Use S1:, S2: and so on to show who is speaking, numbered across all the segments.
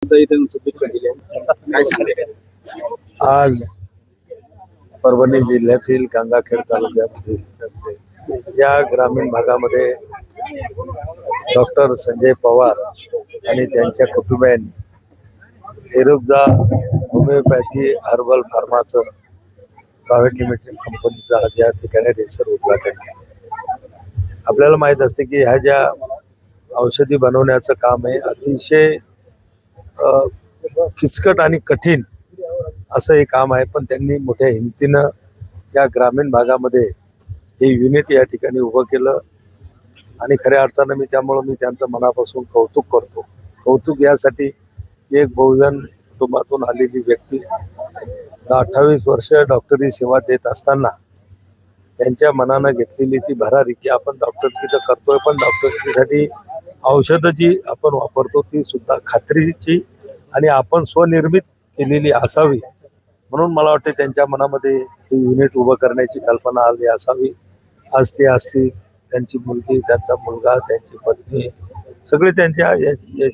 S1: काय सांगेल?
S2: आज परभणी जिल्ह्यातील गंगाखेड तालुक्यामधील या ग्रामीण भागामध्ये डॉक्टर संजय पवार आणि त्यांच्या कुटुंबियांनी एरुबदा होमिओपॅथी हर्बल फार्माचं प्रायव्हेट लिमिटेड कंपनीचं आज या ठिकाणी रेसर उद्घाटन केलं. आपल्याला माहीत असते की ह्या ज्या औषधी बनवण्याचं काम आहे अतिशय किचकट आणि कठीण असं हे काम आहे, पण त्यांनी मोठ्या हिमतीनं या ग्रामीण भागामध्ये हे युनिट या ठिकाणी उभं केलं आणि खऱ्या अर्थानं मी त्यांचं मनापासून कौतुक करतो. कौतुक यासाठी एक बहुजन कुटुंबातून आलेली व्यक्ती 28 वर्ष डॉक्टरी सेवा देत असताना त्यांच्या मनानं घेतलेली ती भरारी की आपण डॉक्टरकी तर करतोय, पण डॉक्टरकीसाठी औषधं जी आपण वापरतो ती सुद्धा खात्रीची आणि आपण स्वनिर्मित केलेली असावी. म्हणून मला वाटते त्यांच्या मनामध्ये हे युनिट उभं करण्याची कल्पना आली असावी. आज ती असती त्यांची मुलगी, त्यांचा मुलगा, त्यांची पत्नी सगळे त्यांच्या या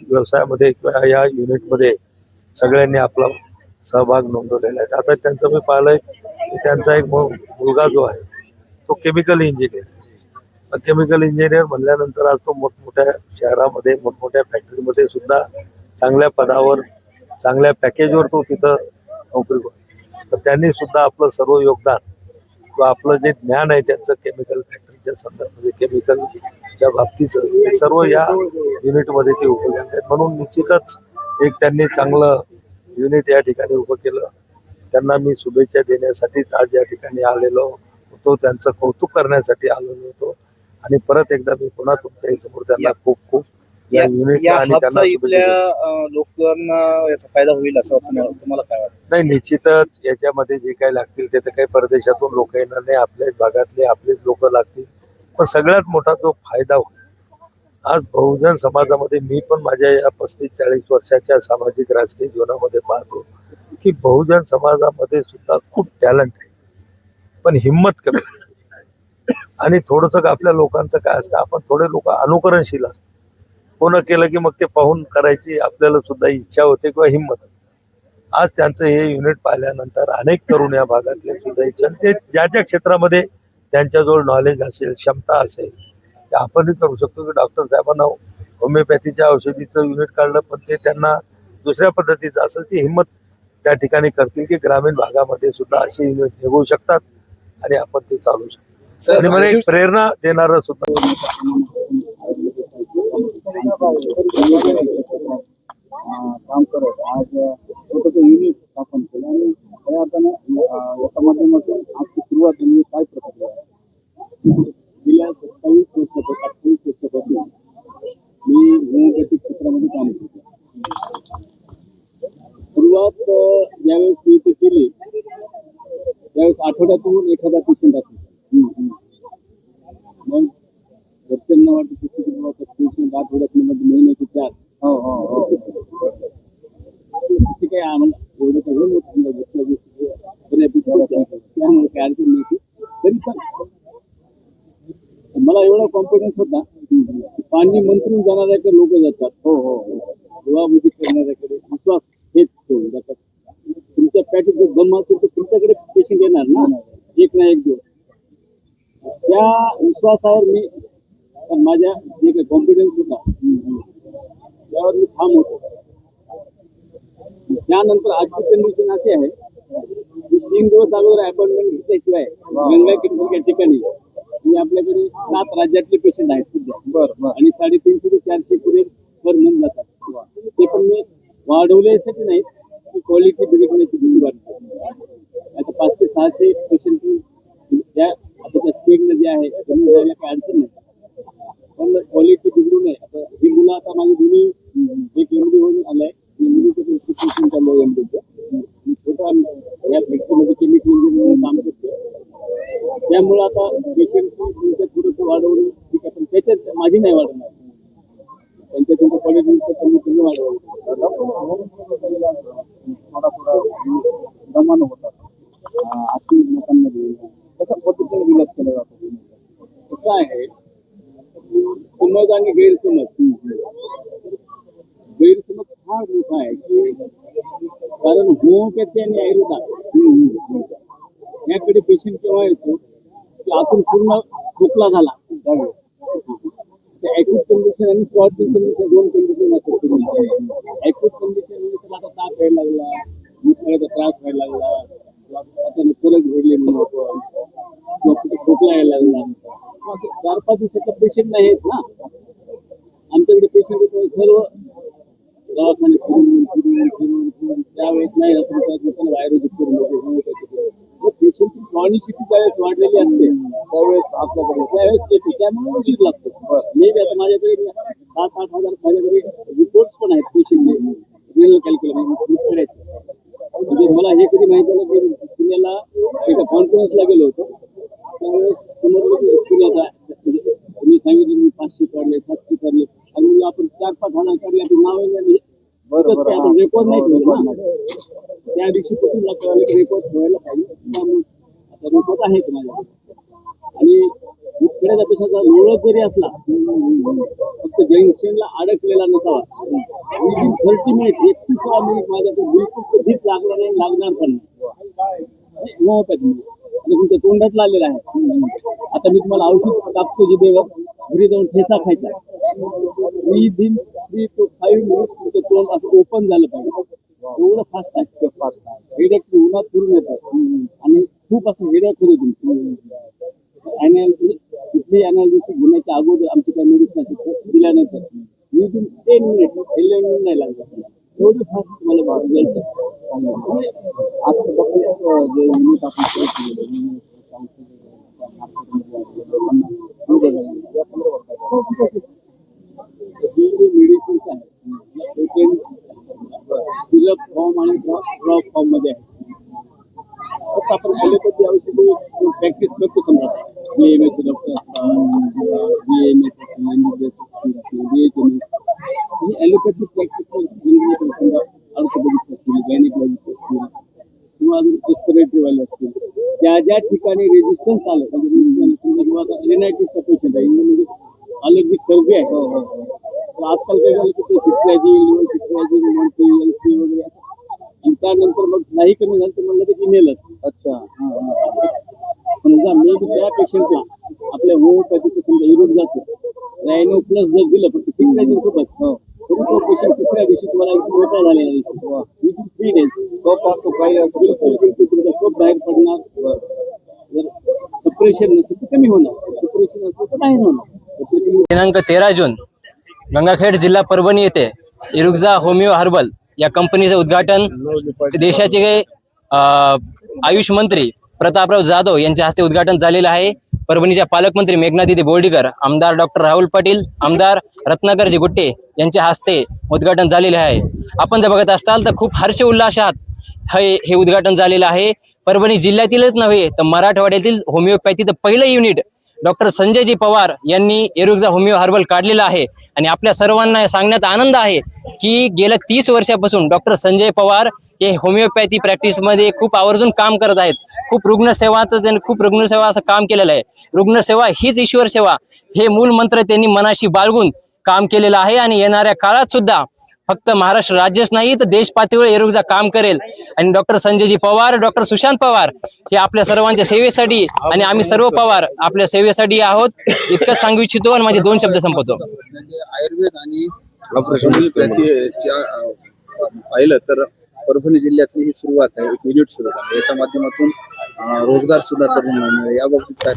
S2: व्यवसायामध्ये किंवा या युनिटमध्ये सगळ्यांनी आपला सहभाग नोंदवलेला आहे. आता त्यांचं मी पाहिलंय की त्यांचा एक मुलगा जो आहे तो केमिकल इंजिनियर म्हणल्यानंतर आज तो मोठमोठ्या शहरामध्ये मोठमोठ्या फॅक्टरीमध्ये सुद्धा चांगल्या पदावर चांगल्या पॅकेजवर तो तिथं नोकरी करतो. तर त्यांनी सुद्धा आपलं सर्व योगदान किंवा आपलं जे ज्ञान आहे त्यांचं केमिकल फॅक्टरीच्या संदर्भामध्ये केमिकलच्या बाबतीचं ते सर्व या युनिटमध्ये ते उपयोगी आहेत. म्हणून निश्चितच एक त्यांनी चांगलं युनिट या ठिकाणी उभं केलं. त्यांना मी शुभेच्छा देण्यासाठीच आज या ठिकाणी आलेलो होतो, त्यांचं कौतुक करण्यासाठी आलेलो होतो आणि परत एकदा मी पुन्हा तुमच्या समोर त्यांना खूप खूप या युनिटला आणि त्यांना
S1: लोकांना याचा फायदा होईल असं तुम्हाला काय वाटतं?
S2: नाही, निश्चितच याच्यामध्ये जे काही लागतील ते तर काही परदेशातून लोक येणार नाही, आपल्याच भागातले आपलेच लोक लागतील. पण सगळ्यात मोठा जो फायदा होईल आज बहुजन समाजामध्ये मी पण माझ्या या 35-40 वर्षाच्या सामाजिक राजकीय जीवनामध्ये पाहतो की बहुजन समाजामध्ये सुद्धा खूप टॅलेंट आहे, पण हिंमत कमी आणि थोडंसं आपल्या लोकांचं काय असतं, आपण थोडे लोक अनुकरणशील असतो. कोण केलं की मग ते पाहून करायची आपल्याला सुद्धा इच्छा होते किंवा हिंमत होते. आज त्यांचं हे युनिट पाहिल्यानंतर अनेक तरुण या भागातले सुद्धा इच्छा ते ज्या ज्या क्षेत्रामध्ये त्यांच्याजवळ नॉलेज असेल, क्षमता असेल ते आपणही करू शकतो. की डॉक्टर साहेबांना होमिओपॅथीच्या औषधीचं युनिट काढलं, पण ते त्यांना दुसऱ्या पद्धतीचं असेल ती हिंमत त्या ठिकाणी करतील की ग्रामीण भागामध्ये सुद्धा असे युनिट निघू शकतात आणि आपण ते चालू शकतो. आणि मला एक प्रेरणा देणारं सुद्धा
S1: काम करत आज छोटंसं युनिट स्थापन केलं आणि खऱ्या अर्थानं याच्या माध्यमातून आजची सुरुवात झाली. काय प्रक्रिया आहे? गेल्या 28 वर्षापासून मी होमिओपॅथिक क्षेत्रामध्ये काम करतो. सुरुवात ज्यावेळेस मी इथे केली त्यावेळेस आठवड्यातून एखादा पेशंट असायचा. मग घरच्यांना वाटत पेशंट आठवड्यात महिन्याची 4 काय आम्हाला एवढं काही त्यामुळे काय अडचण नव्हती. तरी पण मला एवढा कॉन्फिडन्स होता पाणी मंत्रून जाणाऱ्याकडे लोक जातात. दुवाबुद्धी करणाऱ्याकडे विश्वास हेच ठेवून जातात. तुमच्या पॅकेज जर दम असेल तर तुमच्याकडे पेशंट येणार ना, एक ना एक दिवस. त्या विश्वासावर मी माझ्या जे काही कॉन्फिडन्स होता त्यावर मी ठाम होतो. त्यानंतर आजची कंडिशन अशी आहे की 3 दिवस अगोदर अपॉइंटमेंट घेतल्याशिवाय गंगाखेड या ठिकाणी आपल्याकडे 7 राज्यातले पेशंट आहेत सध्या. आणि 350 ते 400 पुढे पर मंथ जातात. ते पण मी वाढवण्यासाठी नाहीत की क्वालिटी बिघडण्याची भीती वाटते. आता 500-600 पेशंट त्या आता त्या स्पीडनं जे आहे कमी जायला काही अडचण नाही, पण क्वालिटी बिघडू नये. आता ही मुलं आता माझी दोन्ही एक एमडी होऊन आलाय, मुलीचं प्रिपरेशन चालू आहे एमडीचं. छोटा या फॅक्टरीमध्ये केमिकल इंजिनिअरिंग काम करतो. त्यामुळं आता पेशंटची संख्या थोडंसं वाढवणं ठीक आहे, पण त्याच्यात माझी नाही वाढवणार. त्यांच्या क्वालिटीचं कमी वाढवलं दमान होतात. आधी लोकांमध्ये कशा पद्धतीने विलास केला जातो. कसं आहे समज आणि गैरसमज फार मोठा आहे. की कारण होमिओपॅथी आणि आयुर्वेद याकडे पेशंट केव्हा येतो की आतून पूर्ण खोकला झाला, ऍक्यूट कंडिशन आणि क्रॉनिक कंडिशन दोन कंडिशन असतात. ऍक्यूट कंडिशन म्हणजे त्याला आता ताप यायला लागला, मुतखड्याचा त्रास व्हायला लागला, अचानक फरक घडले म्हणून आपण, किंवा कुठे खोकला यायला लागला, 4-5 दिवसाचा पेशंट नाही आहेत ना आमच्याकडे. पेशंट येतो सर्व दवाखाने फिरून त्यावेळेस नाही त्याला व्हायरस करून पेशंटची क्रॉनिसिटी ज्यावेळेस वाढलेली असते त्यावेळेस येते, त्यामुळे उशीर लागतो. मे बी आता माझ्याकडे 7-8 हजार माझ्याकडे रिपोर्ट्स पण आहेत पेशंटचे रिनल कॅल्क्युलेशन करायचे. म्हणजे मला हे कधी माहिती झालं की पुण्याला एका कॉन्फरन्सला गेलो होतो त्यावेळेस समोर पुण्याचा मी सांगितलं मी 500 काढले 700 काढले आणि मग आपण 4-5 हजार काढले आपण नाव रेकॉर्ड नाही ठेवलं ना. त्या दिवशीपासून कळालं की रेकॉर्ड ठेवायला पाहिजे. त्यामुळे आता रेकॉर्ड आहेत माझ्याकडे. आणि मुतखड्याच्या पेशाचा लोळत जरी असला फक्त जंक्शनला अडकलेला नसावा, 30 मिनिट 31 मिनिट माझ्याकडे बिलकुल कधीच लागणार नाही, लागणार पण नाही. होमिओपॅथी आणि तुमच्या तोंडात आलेला आहे. आता मी तुम्हाला औषध टाकतो जिभेवर, घरी जाऊन ठेचा खायचा, 3 to 5 मिनिट्स तुमचं तोंड असं ओपन झालं पाहिजे. एवढं फास्ट आहे. हेडेक उन्हात फिरून येतात आणि खूप असं हेडेक होतं तुमचं. कुठली अनालिसिस घेण्याच्या अगोदर आमची काही मेडिसिन दिल्यानंतर विदिन 10 मिनिट्स 11 मिनिट नाही लागतात. एवढं फास्ट तुम्हाला रिझल्ट आता जे युनिट मेडिसिन्स आहेत सेकंड सिरप फॉर्म आणि ड्रॉप फॉर्म मध्ये आहे. फक्त आपण ॲलोपॅथी औषधी प्रॅक्टिस करतो. समजा BMS डॉक्टर आणि ॲलोपॅथी प्रॅक्टिस समजा ऑर्थोपेडिक्स असतील, गायनेकॉलॉजिस्ट असतील किंवा अजून रेस्पिरेटरीवाले असतील, ज्या ठिकाणी रेजिस्टन्स आलं म्हणजे रेनायटिसचा पेशंट आहे म्हणजे अलर्जिक सर्दी आहे. तर आजकाल काय झालं की ते शिकवायची लिव्हर शिकवायची म्हणते LC वगैरे आणि त्यानंतर मग नाही कमी झालं तर म्हणलं की इनेलच. अच्छा समजा मी त्या पेशंटला आपल्या होमिओपॅथीचं समजा युरोप जातो रायनो प्लस जर दिलं फक्त शिकवायची सोबत तरी तो पेशंट तिसऱ्या दिवशी तुम्हाला एकदम मोठा झालेला दिसतो. विदिन 3 days कप असतो काही बिलकुल तुमचा कप बाहेर पडणार. जर सप्रेशन नसेल तर कमी होणार, सप्रेशन असेल तर नाही होणार.
S3: दिनांक 13 जून गंगाखेड जिल्हा परभणी येथे इरुक्झा होमिओ हर्बल या कंपनीचं उद्घाटन देशाचे आयुष मंत्री प्रतापराव जाधव यांच्या हस्ते उद्घाटन झालेलं आहे. परभणीच्या पालकमंत्री मेघनादिदी बोर्डीकर, आमदार डॉक्टर राहुल पाटील, आमदार रत्नाकरजी गुट्टे यांच्या हस्ते उद्घाटन झालेले आहे. आपण जर बघत असाल तर खूप हर्ष उल्हासात हे उद्घाटन झालेलं आहे. परभणी जिल्ह्यातीलच नव्हे तर मराठवाड्यातील होमिओपॅथीचं पहिलं युनिट डॉक्टर संजयजी पवार यांनी इरुक्झा होमिओ हर्बल काढलेला आहे. आणि आपल्या सर्वांना सांगण्यात आनंद आहे की गेल्या 30 वर्षापासून डॉक्टर संजय पवार हे होमिओपॅथी प्रॅक्टिसमध्ये खूप आवर्जून काम करत आहेत. खूप रुग्णसेवा असं काम केलेलं आहे. रुग्णसेवा हीच ईश्वर सेवा हे मूल मंत्र त्यांनी मनाशी बाळगून काम केलेलं आहे. आणि येणाऱ्या काळात सुद्धा फक्त महाराष्ट्र राज्यच नाही तर देश पातळीवर इरुक्झा काम करेल. आणि डॉक्टर संजयजी पवार, डॉक्टर सुशांत पवार हे आपल्या सर्वांच्या सेवेसाठी आणि आम्ही सर्व पवार आपल्या सेवेसाठी आहोत इतकं सांगू इच्छितो आणि माझे 2 शब्द संपवतो.
S4: आयुर्वेद आणि पाहिलं तर परभणी जिल्ह्यातली ही सुरुवात आहे, एक युनिट सुरू आहे. याच्या माध्यमातून रोजगार सुद्धा तरुण याबाबतीत काय?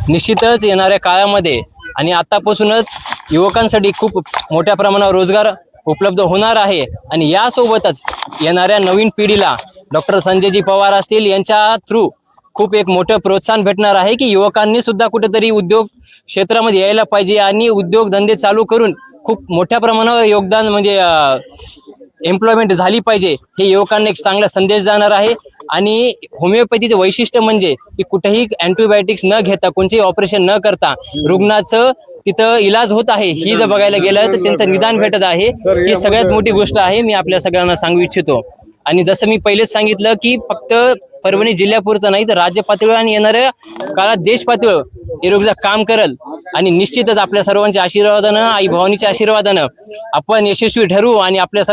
S3: निश्चितच येणाऱ्या काळामध्ये आणि आतापासूनच युवकांसाठी खूप मोठ्या प्रमाणावर रोजगार उपलब्ध होणार आहे. आणि यासोबतच येणाऱ्या नवीन पिढीला डॉक्टर संजयजी पवार असतील यांच्या थ्रू खूप एक मोठं प्रोत्साहन भेटणार आहे की युवकांनी सुद्धा कुठेतरी उद्योग क्षेत्रामध्ये यायला पाहिजे आणि उद्योगधंदे चालू करून खूप मोठ्या प्रमाणावर योगदान म्हणजे एम्प्लॉयमेंट झाली पाहिजे. हे युवकांना एक चांगला संदेश जाणार आहे. आणि होमिओपॅथीचं वैशिष्ट्य म्हणजे की कुठेही अँटीबायोटिक्स न घेता कोणतेही ऑपरेशन न करता रुग्णाचं तिथं इलाज होत आहे. ही जर बघायला गेलं तर त्यांचं निदान भेटत आहे. ही सगळ्यात मोठी गोष्ट आहे, मी आपल्या सगळ्यांना सांगू इच्छितो. आणि जसं मी पहिलेच सांगितलं की फक्त परभणी जिल्ह्यापुरतं नाही तर राज्य पातळीवर आणि येणाऱ्या काळात देश पातळीवर इरुक्झा काम करेल आणि निश्चितच आपल्या सर्वांच्या आशीर्वादानं, आई भवानीच्या आशीर्वादानं आपण यशस्वी ठरू आणि आपल्या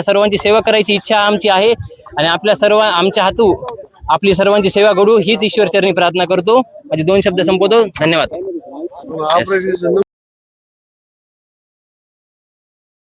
S3: सर्वांची सेवा करायची इच्छा आमची आहे आणि आमच्या हातू आपली सर्वांची सेवा घडू हीच ईश्वर चरणी प्रार्थना करतो. माझे 2 शब्द संपवतो. धन्यवाद.